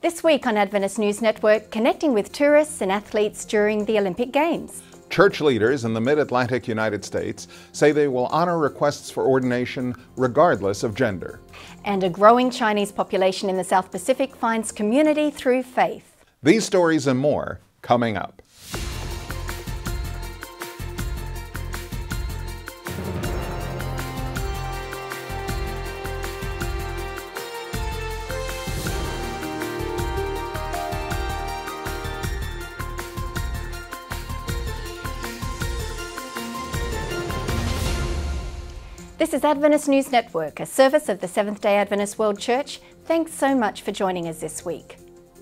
This week on Adventist News Network, connecting with tourists and athletes during the Olympic Games. Church leaders in the mid-Atlantic United States say they will honor requests for ordination regardless of gender. And a growing Chinese population in the South Pacific finds community through faith. These stories and more coming up. This is Adventist News Network, a service of the Seventh-day Adventist World Church. Thanks so much for joining us this week.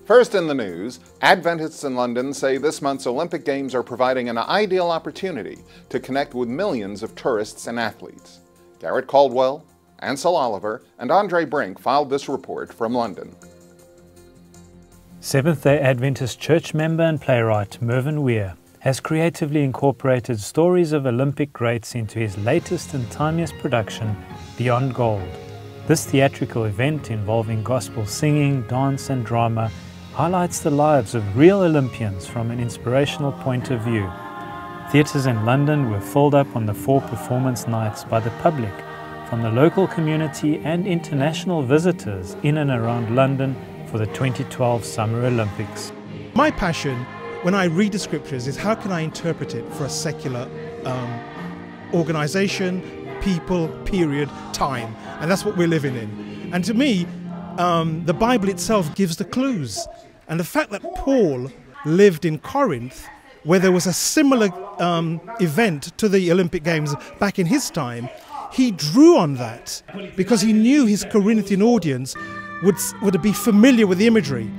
First in the news, Adventists in London say this month's Olympic Games are providing an ideal opportunity to connect with millions of tourists and athletes. Garrett Caldwell, Ansel Oliver, and Andre Brink filed this report from London. Seventh-day Adventist church member and playwright Mervyn Weir has creatively incorporated stories of Olympic greats into his latest and timiest production, Beyond Gold. This theatrical event, involving gospel singing, dance and drama, highlights the lives of real Olympians from an inspirational point of view. Theatres in London were filled up on the 4 performance nights by the public, from the local community and international visitors in and around London for the 2012 Summer Olympics. My passion when I read the scriptures is how can I interpret it for a secular organization, people, period, time. And that's what we're living in. And to me, the Bible itself gives the clues. And the fact that Paul lived in Corinth, where there was a similar event to the Olympic Games back in his time, he drew on that because he knew his Corinthian audience would be familiar with the imagery.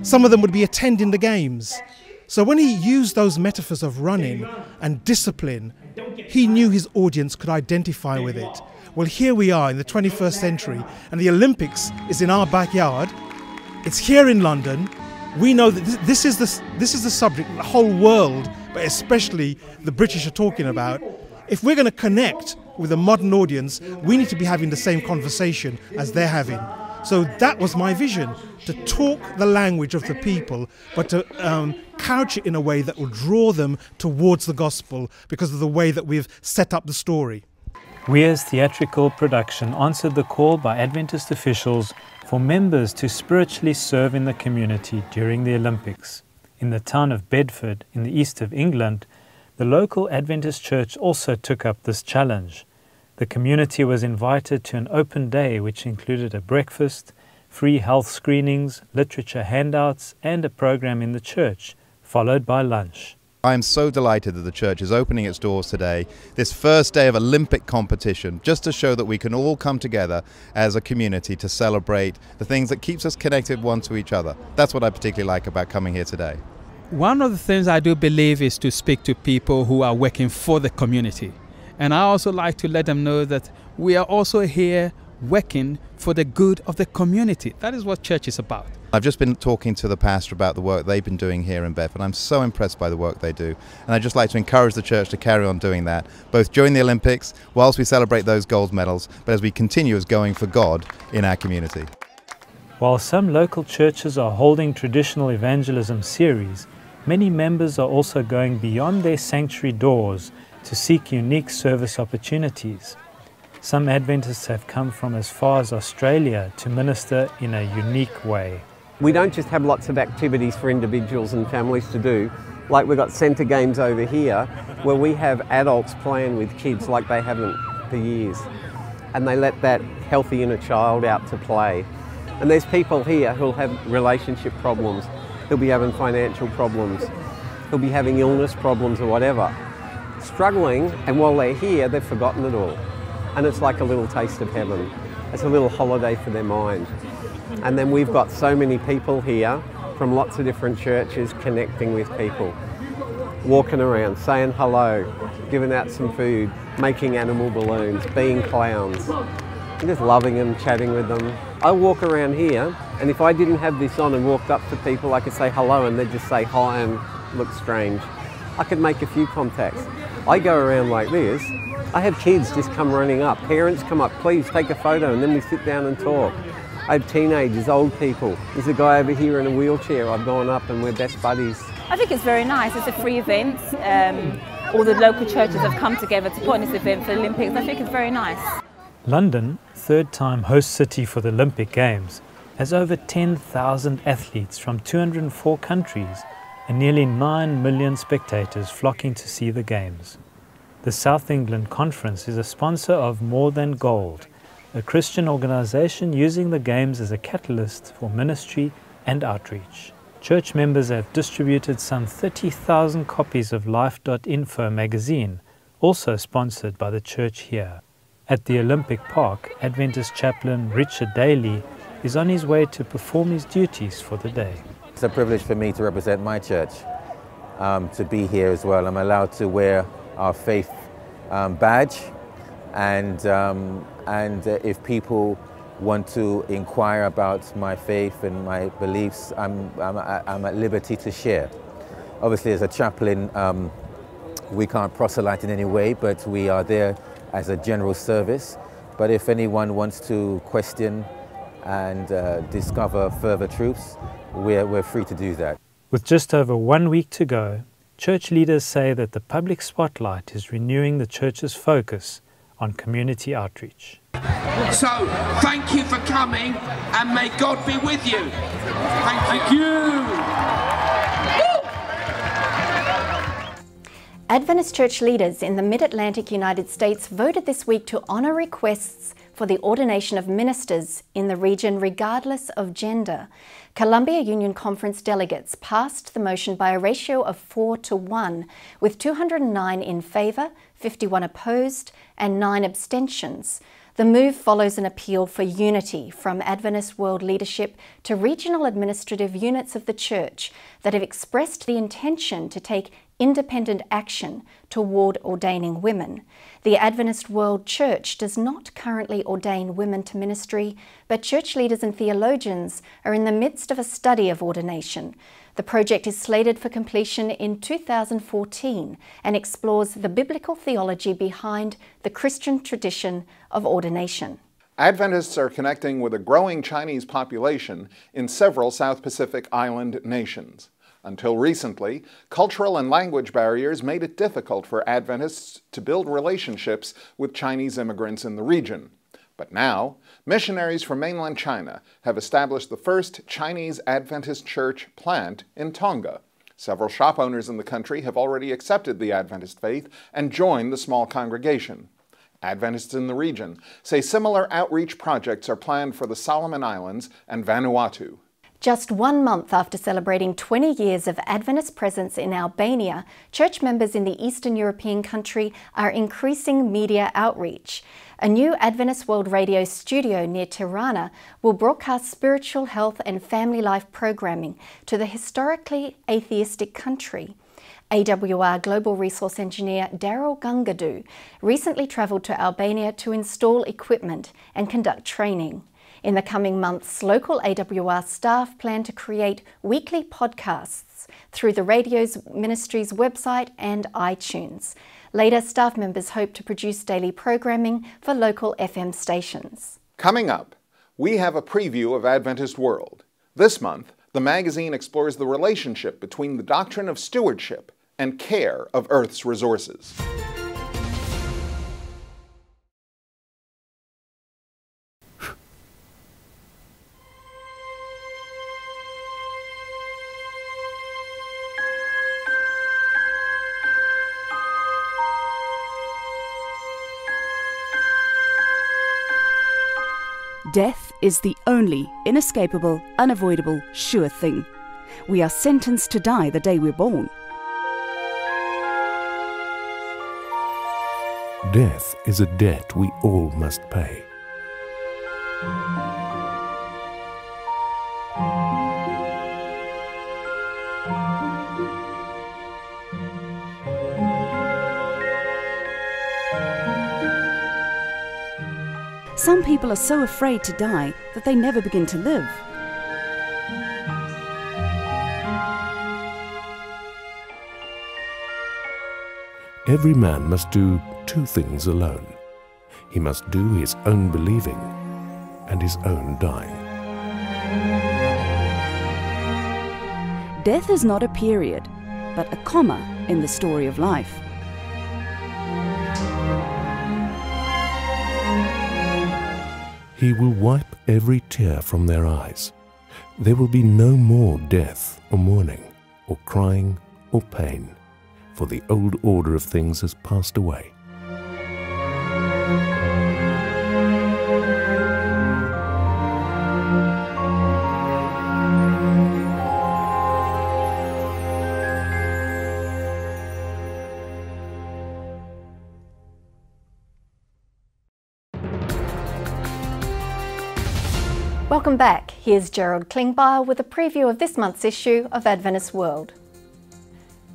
Some of them would be attending the games. So when he used those metaphors of running and discipline, he knew his audience could identify with it. Well, here we are in the 21st century, and the Olympics is in our backyard. It's here in London. We know that this is the subject the whole world, but especially the British, are talking about. If we're going to connect with a modern audience, we need to be having the same conversation as they're having. So that was my vision, to talk the language of the people, but to couch it in a way that will draw them towards the gospel because of the way that we've set up the story. Weir's theatrical production answered the call by Adventist officials for members to spiritually serve in the community during the Olympics. In the town of Bedford, in the east of England, the local Adventist church also took up this challenge. The community was invited to an open day which included a breakfast, free health screenings, literature handouts, and a program in the church, followed by lunch. I am so delighted that the church is opening its doors today, this first day of Olympic competition, just to show that we can all come together as a community to celebrate the things that keeps us connected one to each other. That's what I particularly like about coming here today. One of the things I do believe is to speak to people who are working for the community. And I also like to let them know that we are also here working for the good of the community. That is what church is about. I've just been talking to the pastor about the work they've been doing here in Bedford. I'm so impressed by the work they do. And I'd just like to encourage the church to carry on doing that, both during the Olympics, whilst we celebrate those gold medals, but as we continue as going for God in our community. While some local churches are holding traditional evangelism series, many members are also going beyond their sanctuary doors to seek unique service opportunities. Some Adventists have come from as far as Australia to minister in a unique way. We don't just have lots of activities for individuals and families to do. Like we've got centre games over here where we have adults playing with kids like they haven't for years. And they let that healthy inner child out to play. And there's people here who'll have relationship problems, who'll be having financial problems, who'll be having illness problems or whatever. Struggling, and while they're here, they've forgotten it all. And it's like a little taste of heaven. It's a little holiday for their mind. And then we've got so many people here from lots of different churches connecting with people, walking around, saying hello, giving out some food, making animal balloons, being clowns, and just loving them, chatting with them. I walk around here, and if I didn't have this on and walked up to people, I could say hello and they'd just say hi and look strange. I could make a few contacts. I go around like this. I have kids just come running up. Parents come up, please take a photo, and then we sit down and talk. I have teenagers, old people. There's a guy over here in a wheelchair. I've gone up and we're best buddies. I think it's very nice. It's a free event. All the local churches have come together to put on this event for the Olympics. I think it's very nice. London, third-time host city for the Olympic Games, has over 10,000 athletes from 204 countries and nearly 9 million spectators flocking to see the Games. The South England Conference is a sponsor of More Than Gold, a Christian organization using the Games as a catalyst for ministry and outreach. Church members have distributed some 30,000 copies of Life.info magazine, also sponsored by the church here. At the Olympic Park, Adventist chaplain Richard Daly is on his way to perform his duties for the day. It's a privilege for me to represent my church, to be here as well. I'm allowed to wear our faith badge, and if people want to inquire about my faith and my beliefs, I'm at liberty to share. Obviously, as a chaplain, we can't proselyte in any way, but we are there as a general service. But if anyone wants to question and discover further truths, we're free to do that. With just over 1 week to go, church leaders say that the public spotlight is renewing the church's focus on community outreach. So, thank you for coming, and may God be with you. Thank you. Adventist church leaders in the Mid-Atlantic United States voted this week to honour requests for the ordination of ministers in the region regardless of gender. Columbia Union Conference delegates passed the motion by a ratio of 4-1, with 209 in favour, 51 opposed and 9 abstentions. The move follows an appeal for unity from Adventist world leadership to regional administrative units of the church that have expressed the intention to take independent action toward ordaining women. The Adventist World Church does not currently ordain women to ministry, but church leaders and theologians are in the midst of a study of ordination. The project is slated for completion in 2014 and explores the biblical theology behind the Christian tradition of ordination. Adventists are connecting with a growing Chinese population in several South Pacific island nations. Until recently, cultural and language barriers made it difficult for Adventists to build relationships with Chinese immigrants in the region. But now, missionaries from mainland China have established the first Chinese Adventist church plant in Tonga. Several shop owners in the country have already accepted the Adventist faith and joined the small congregation. Adventists in the region say similar outreach projects are planned for the Solomon Islands and Vanuatu. Just 1 month after celebrating 20 years of Adventist presence in Albania, church members in the Eastern European country are increasing media outreach. A new Adventist World Radio studio near Tirana will broadcast spiritual health and family life programming to the historically atheistic country. AWR Global Resource Engineer Daryl Gungadu recently travelled to Albania to install equipment and conduct training. In the coming months, local AWR staff plan to create weekly podcasts through the radio's ministry's website and iTunes. Later, staff members hope to produce daily programming for local FM stations. Coming up, we have a preview of Adventist World. This month, the magazine explores the relationship between the doctrine of stewardship and care of Earth's resources. Death is the only inescapable, unavoidable, sure thing. We are sentenced to die the day we're born. Death is a debt we all must pay. Some people are so afraid to die that they never begin to live. Every man must do 2 things alone. He must do his own believing and his own dying. Death is not a period, but a comma in the story of life. He will wipe every tear from their eyes. There will be no more death or mourning or crying or pain, for the old order of things has passed away. Welcome back. Here's Gerald Klingbeil with a preview of this month's issue of Adventist World.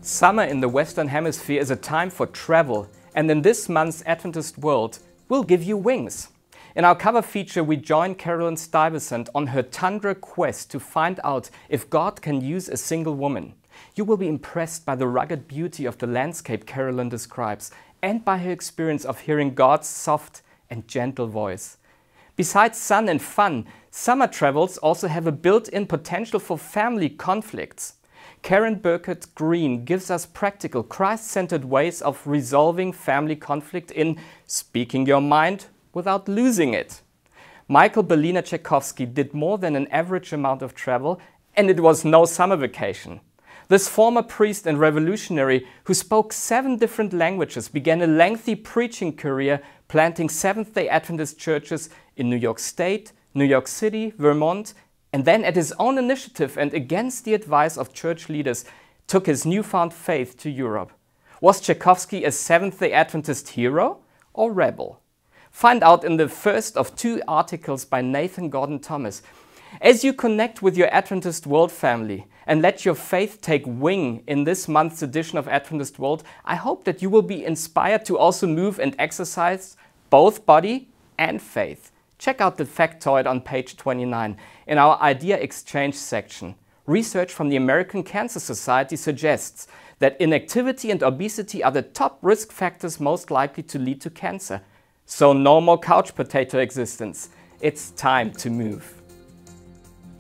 Summer in the Western Hemisphere is a time for travel, and in this month's Adventist World, we'll give you wings. In our cover feature, we join Carolyn Stuyvesant on her tundra quest to find out if God can use a single woman. You will be impressed by the rugged beauty of the landscape Carolyn describes, and by her experience of hearing God's soft and gentle voice. Besides sun and fun, summer travels also have a built-in potential for family conflicts. Karen Burkett Green gives us practical, Christ-centered ways of resolving family conflict in speaking your mind without losing it. Michael Berliner Tchaikovsky did more than an average amount of travel, and it was no summer vacation. This former priest and revolutionary, who spoke 7 different languages, began a lengthy preaching career planting Seventh-day Adventist churches in New York State, New York City, Vermont, and then at his own initiative and against the advice of church leaders, took his newfound faith to Europe. Was Tchaikovsky a Seventh-day Adventist hero or rebel? Find out in the first of 2 articles by Nathan Gordon Thomas. As you connect with your Adventist World family and let your faith take wing in this month's edition of Adventist World, I hope that you will be inspired to also move and exercise both body and faith. Check out the factoid on page 29 in our Idea Exchange section. Research from the American Cancer Society suggests that inactivity and obesity are the top risk factors most likely to lead to cancer. So no more couch potato existence. It's time to move.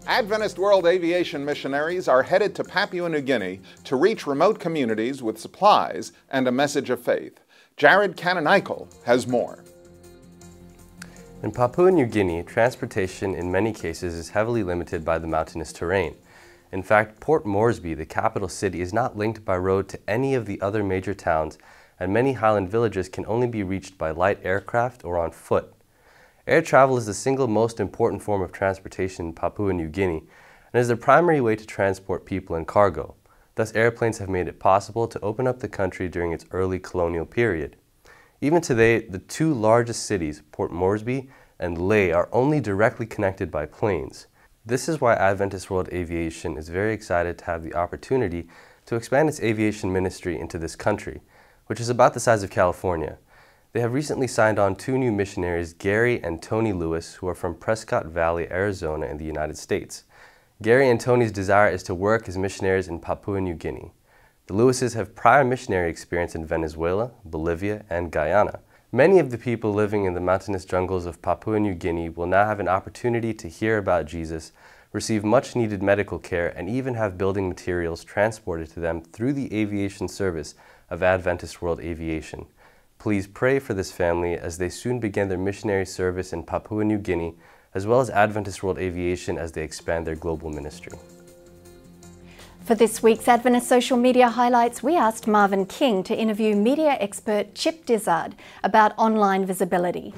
Adventist World Aviation missionaries are headed to Papua New Guinea to reach remote communities with supplies and a message of faith. Jared Kananaikal has more. In Papua New Guinea, transportation in many cases is heavily limited by the mountainous terrain. In fact, Port Moresby, the capital city, is not linked by road to any of the other major towns, and many highland villages can only be reached by light aircraft or on foot. Air travel is the single most important form of transportation in Papua New Guinea and is the primary way to transport people and cargo. Thus, airplanes have made it possible to open up the country during its early colonial period. Even today, the 2 largest cities, Port Moresby and Lae, are only directly connected by planes. This is why Adventist World Aviation is very excited to have the opportunity to expand its aviation ministry into this country, which is about the size of California. They have recently signed on 2 new missionaries, Gary and Tony Lewis, who are from Prescott Valley, Arizona in the United States. Gary and Tony's desire is to work as missionaries in Papua New Guinea. The Lewises have prior missionary experience in Venezuela, Bolivia, and Guyana. Many of the people living in the mountainous jungles of Papua New Guinea will now have an opportunity to hear about Jesus, receive much-needed medical care, and even have building materials transported to them through the aviation service of Adventist World Aviation. Please pray for this family as they soon begin their missionary service in Papua New Guinea, as well as Adventist World Aviation as they expand their global ministry. For this week's Adventist Social Media Highlights, we asked Marvin King to interview media expert Chip Dizzard about online visibility.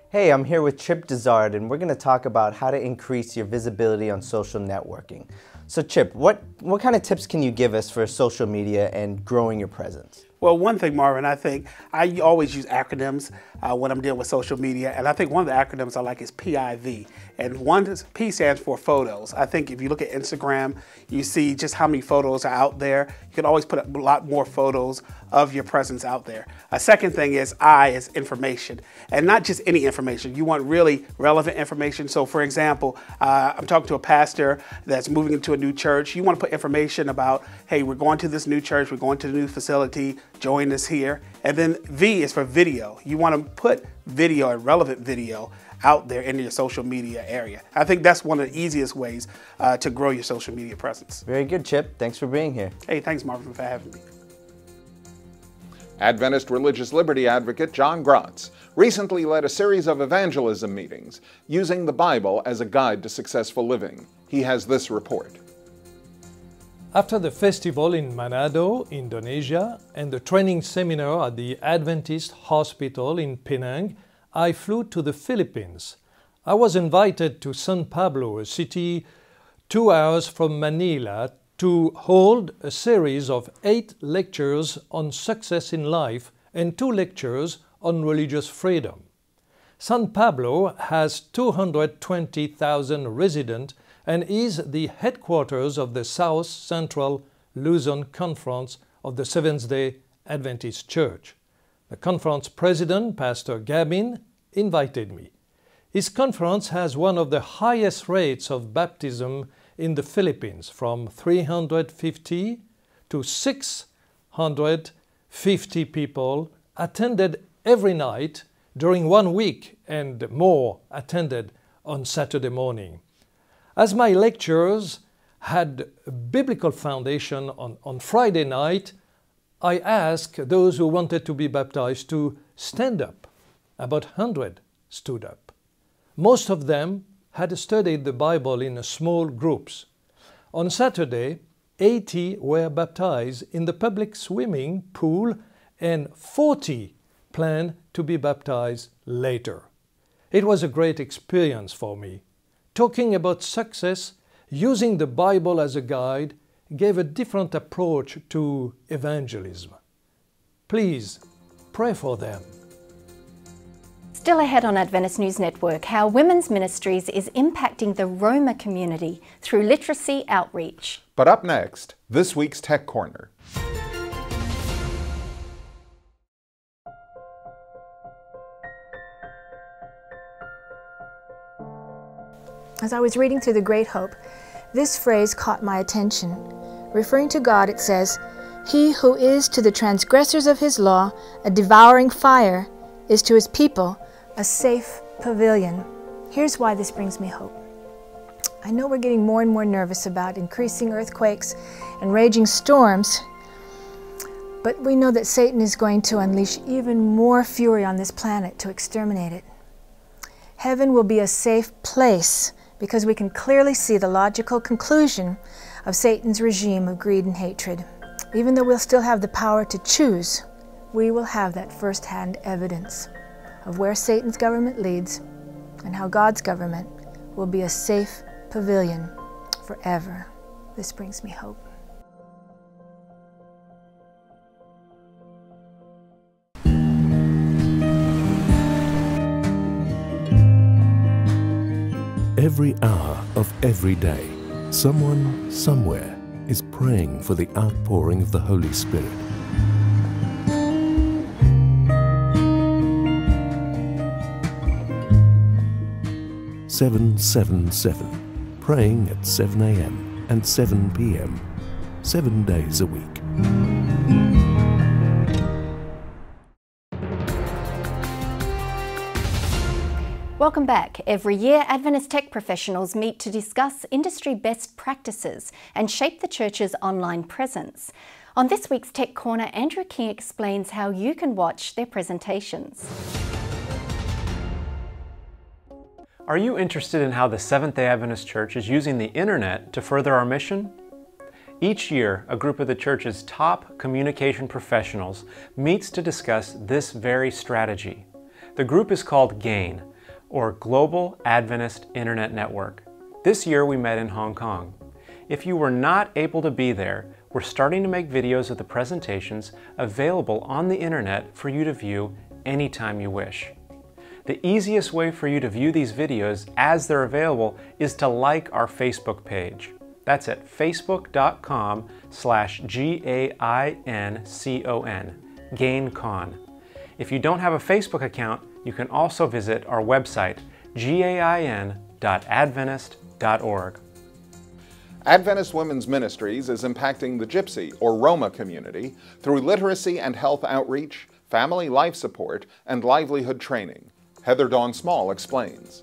Hey, I'm here with Chip Dizzard, and we're going to talk about how to increase your visibility on social networking. So Chip, what kind of tips can you give us for social media and growing your presence? Well, one thing, Marvin, I think I always use acronyms when I'm dealing with social media, and I think one of the acronyms I like is PIV, and P stands for photos. I think if you look at Instagram, you see just how many photos are out there. You can always put a lot more photos of your presence out there. A second thing is I is information, and not just any information. You want really relevant information. So for example, I'm talking to a pastor that's moving into a new church. You want to put information about, hey, we're going to this new church, we're going to the new facility, join us here. And then V is for video. You want to put video and relevant video out there in your social media area. I think that's one of the easiest ways to grow your social media presence. Very good, Chip. Thanks for being here. Hey, thanks, Marvin, for having me. Adventist religious liberty advocate John Grotz recently led a series of evangelism meetings using the Bible as a guide to successful living. He has this report. After the festival in Manado, Indonesia, and the training seminar at the Adventist Hospital in Penang, I flew to the Philippines. I was invited to San Pablo, a city 2 hours from Manila, to hold a series of 8 lectures on success in life and 2 lectures on religious freedom. San Pablo has 220,000 residents and is the headquarters of the South Central Luzon Conference of the Seventh-day Adventist Church. The conference president, Pastor Gabin, invited me. His conference has one of the highest rates of baptism in the Philippines, from 350 to 650 people attended every night during 1 week, and more attended on Saturday morning. As my lectures had a biblical foundation on Friday night, I asked those who wanted to be baptized to stand up. About 100 stood up. Most of them had studied the Bible in small groups. On Saturday, 80 were baptized in the public swimming pool and 40 planned to be baptized later. It was a great experience for me. Talking about success, using the Bible as a guide, gave a different approach to evangelism. Please pray for them. Still ahead on Adventist News Network, how women's ministries is impacting the Roma community through literacy outreach. But up next, this week's Tech Corner. As I was reading through The Great Hope, this phrase caught my attention. Referring to God, it says, "He who is to the transgressors of his law a devouring fire is to his people a safe pavilion." Here's why this brings me hope. I know we're getting more and more nervous about increasing earthquakes and raging storms, but we know that Satan is going to unleash even more fury on this planet to exterminate it. Heaven will be a safe place because we can clearly see the logical conclusion of Satan's regime of greed and hatred. Even though we'll still have the power to choose, we will have that first-hand evidence of where Satan's government leads and how God's government will be a safe pavilion forever. This brings me hope. Every hour of every day, someone, somewhere, is praying for the outpouring of the Holy Spirit. "777", praying at 7 a.m. and 7 p.m., 7 days a week. Welcome back. Every year, Adventist tech professionals meet to discuss industry best practices and shape the church's online presence. On this week's Tech Corner, Andrew King explains how you can watch their presentations. Are you interested in how the Seventh-day Adventist Church is using the internet to further our mission? Each year, a group of the church's top communication professionals meets to discuss this very strategy. The group is called GAIN, or Global Adventist Internet Network. This year we met in Hong Kong. If you were not able to be there, we're starting to make videos of the presentations available on the internet for you to view anytime you wish. The easiest way for you to view these videos as they're available is to like our Facebook page. That's at facebook.com/GAINCON, GAINCON. If you don't have a Facebook account, you can also visit our website, gain.adventist.org. Adventist Women's Ministries is impacting the Gypsy or Roma community through literacy and health outreach, family life support, and livelihood training. Heather Dawn Small explains.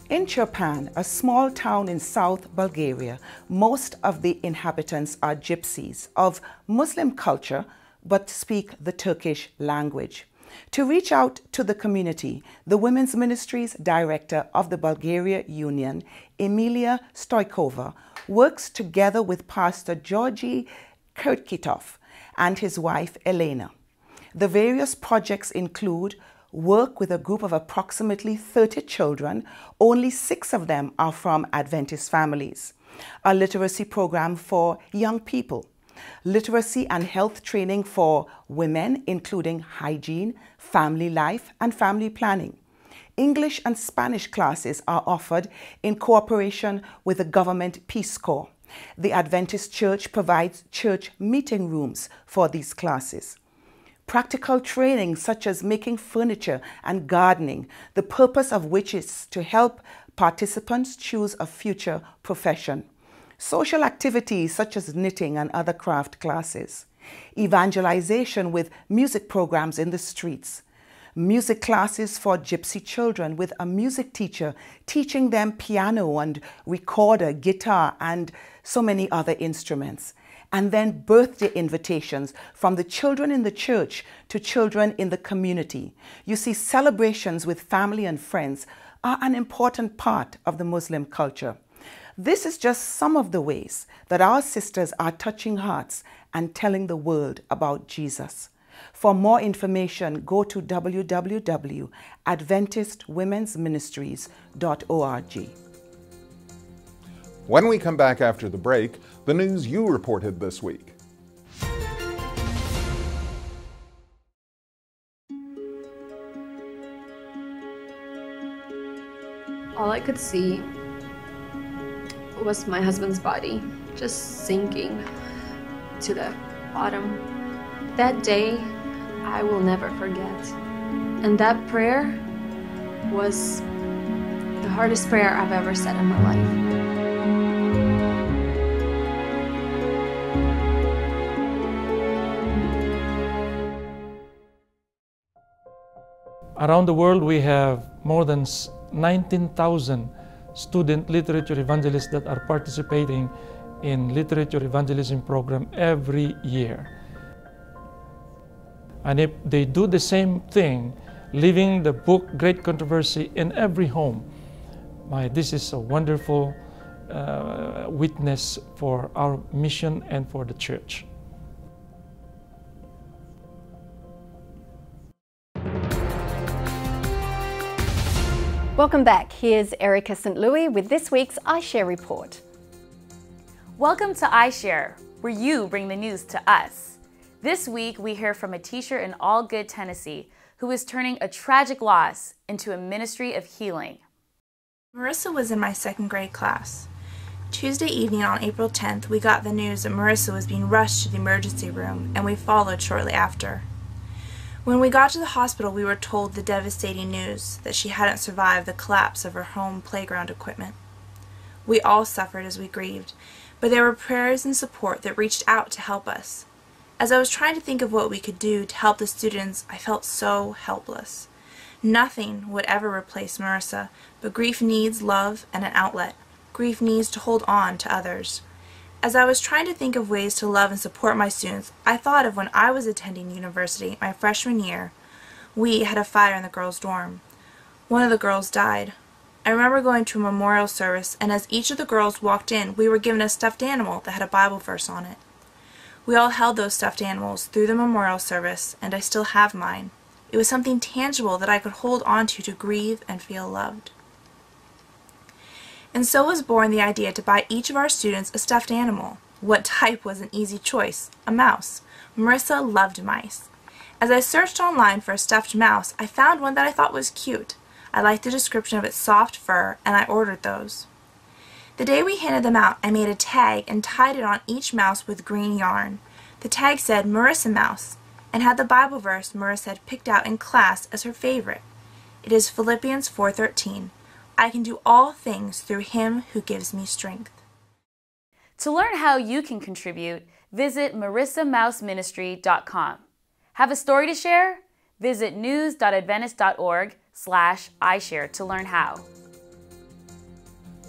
In Chirpan, a small town in South Bulgaria, most of the inhabitants are gypsies of Muslim culture but speak the Turkish language. To reach out to the community, the Women's Ministries Director of the Bulgaria Union, Emilia Stoikova, works together with Pastor Georgi Kirtkitov and his wife Elena. The various projects include work with a group of approximately 30 children, only 6 of them are from Adventist families, a literacy program for young people, literacy and health training for women, including hygiene, family life, and family planning. English and Spanish classes are offered in cooperation with the Government Peace Corps. The Adventist Church provides church meeting rooms for these classes. Practical training such as making furniture and gardening, the purpose of which is to help participants choose a future profession. Social activities such as knitting and other craft classes. Evangelization with music programs in the streets. Music classes for gypsy children with a music teacher teaching them piano and recorder, guitar, and so many other instruments. And then birthday invitations from the children in the church to children in the community. You see, celebrations with family and friends are an important part of the Muslim culture. This is just some of the ways that our sisters are touching hearts and telling the world about Jesus. For more information, go to www.adventistwomensministries.org. When we come back after the break, the news you reported this week. All I could see was my husband's body just sinking to the bottom. That day, I will never forget. And that prayer was the hardest prayer I've ever said in my life. Around the world, we have more than 19,000 student literature evangelists that are participating in literature evangelism program every year. And if they do the same thing, leaving the book Great Controversy in every home, this is a wonderful witness for our mission and for the church. Welcome back. Here's Erica St. Louis with this week's iShare report. Welcome to iShare, where you bring the news to us. This week, we hear from a teacher in Allgood, Tennessee, who is turning a tragic loss into a ministry of healing. Marissa was in my second grade class. Tuesday evening on April 10th, we got the news that Marissa was being rushed to the emergency room, and we followed shortly after. When we got to the hospital, we were told the devastating news that she hadn't survived the collapse of her home playground equipment. We all suffered as we grieved, but there were prayers and support that reached out to help us. As I was trying to think of what we could do to help the students, I felt so helpless. Nothing would ever replace Marissa, but grief needs love and an outlet. Grief needs to hold on to others. As I was trying to think of ways to love and support my students, I thought of when I was attending university my freshman year. We had a fire in the girls' dorm. One of the girls died. I remember going to a memorial service, and as each of the girls walked in, we were given a stuffed animal that had a Bible verse on it. We all held those stuffed animals through the memorial service, and I still have mine. It was something tangible that I could hold on to grieve and feel loved. And so was born the idea to buy each of our students a stuffed animal. What type was an easy choice? A mouse. Marissa loved mice. As I searched online for a stuffed mouse, I found one that I thought was cute. I liked the description of its soft fur, and I ordered those. The day we handed them out, I made a tag and tied it on each mouse with green yarn. The tag said Marissa Mouse, and had the Bible verse Marissa had picked out in class as her favorite. It is Philippians 4:13. I can do all things through Him who gives me strength. To learn how you can contribute, visit marissamouseministry.com. Have a story to share? Visit news.adventist.org, facebook.com/iShare to learn how.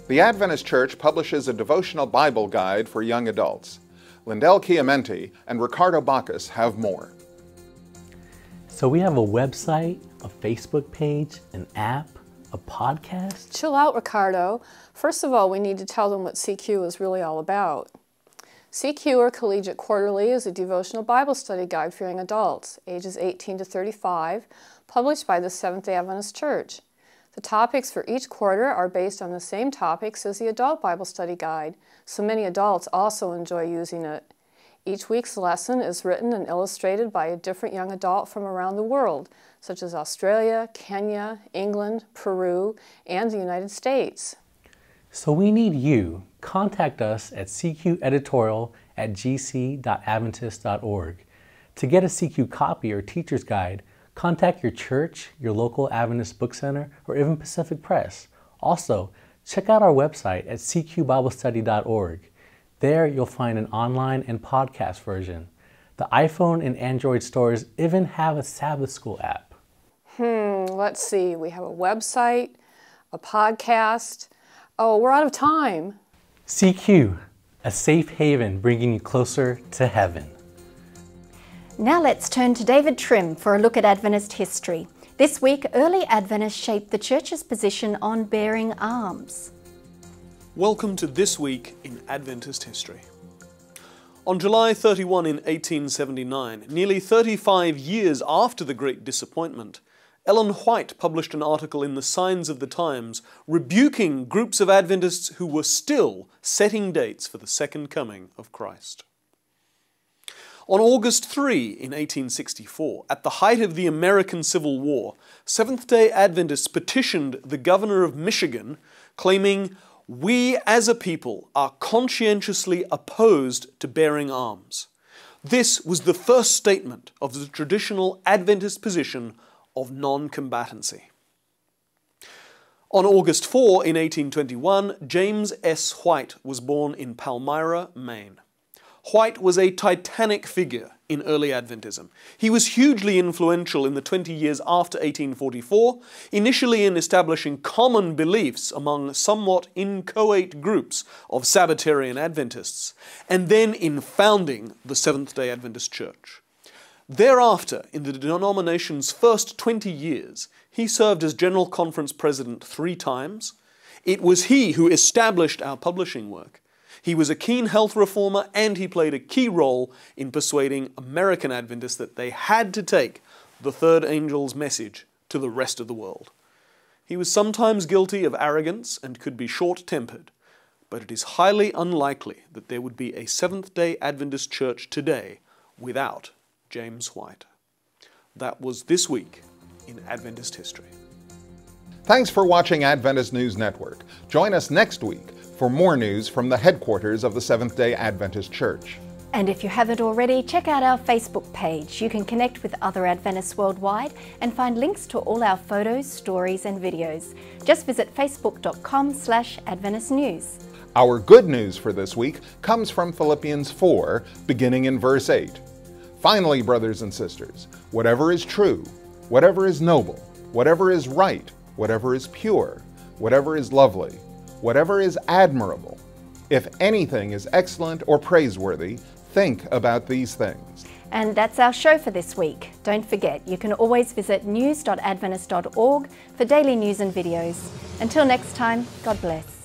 The Adventist Church publishes a devotional Bible guide for young adults. Lindell Chiamenti and Ricardo Bacchus have more. So we have a website, a Facebook page, an app, a podcast. Chill out, Ricardo. First of all, we need to tell them what CQ is really all about. CQ, or Collegiate Quarterly, is a devotional Bible study guide for young adults, ages 18 to 35, published by the Seventh-day Adventist Church. The topics for each quarter are based on the same topics as the Adult Bible Study Guide, so many adults also enjoy using it. Each week's lesson is written and illustrated by a different young adult from around the world, such as Australia, Kenya, England, Peru, and the United States. So we need you. Contact us at cqeditorial@gc.adventist.org. To get a CQ copy or teacher's guide, contact your church, your local Adventist Book Center, or even Pacific Press. Also, check out our website at cqbiblestudy.org. There you'll find an online and podcast version. The iPhone and Android stores even have a Sabbath School app. Let's see. We have a website, a podcast. Oh, we're out of time. CQ, a safe haven bringing you closer to heaven. Now let's turn to David Trim for a look at Adventist history. This week, early Adventists shaped the Church's position on bearing arms. Welcome to This Week in Adventist History. On July 31 in 1879, nearly 35 years after the Great Disappointment, Ellen White published an article in the Signs of the Times rebuking groups of Adventists who were still setting dates for the second coming of Christ. On August 3 in 1864, at the height of the American Civil War, Seventh-day Adventists petitioned the governor of Michigan, claiming, "We as a people are conscientiously opposed to bearing arms." This was the first statement of the traditional Adventist position of non-combatancy. On August 4 in 1821, James S. White was born in Palmyra, Maine. White was a titanic figure in early Adventism. He was hugely influential in the 20 years after 1844, initially in establishing common beliefs among somewhat inchoate groups of Sabbatarian Adventists, and then in founding the Seventh-day Adventist Church. Thereafter, in the denomination's first 20 years, he served as General Conference President 3 times. It was he who established our publishing work. He was a keen health reformer, and he played a key role in persuading American Adventists that they had to take the third angel's message to the rest of the world. He was sometimes guilty of arrogance and could be short-tempered, but it is highly unlikely that there would be a Seventh-day Adventist church today without James White. That was This Week in Adventist History. Thanks for watching Adventist News Network. Join us next week for more news from the headquarters of the Seventh-day Adventist Church. And if you haven't already, check out our Facebook page. You can connect with other Adventists worldwide and find links to all our photos, stories and videos. Just visit facebook.com/AdventistNews. Our good news for this week comes from Philippians 4, beginning in verse 8. Finally, brothers and sisters, whatever is true, whatever is noble, whatever is right, whatever is pure, whatever is lovely, whatever is admirable, if anything is excellent or praiseworthy, think about these things. And that's our show for this week. Don't forget, you can always visit news.adventist.org for daily news and videos. Until next time, God bless.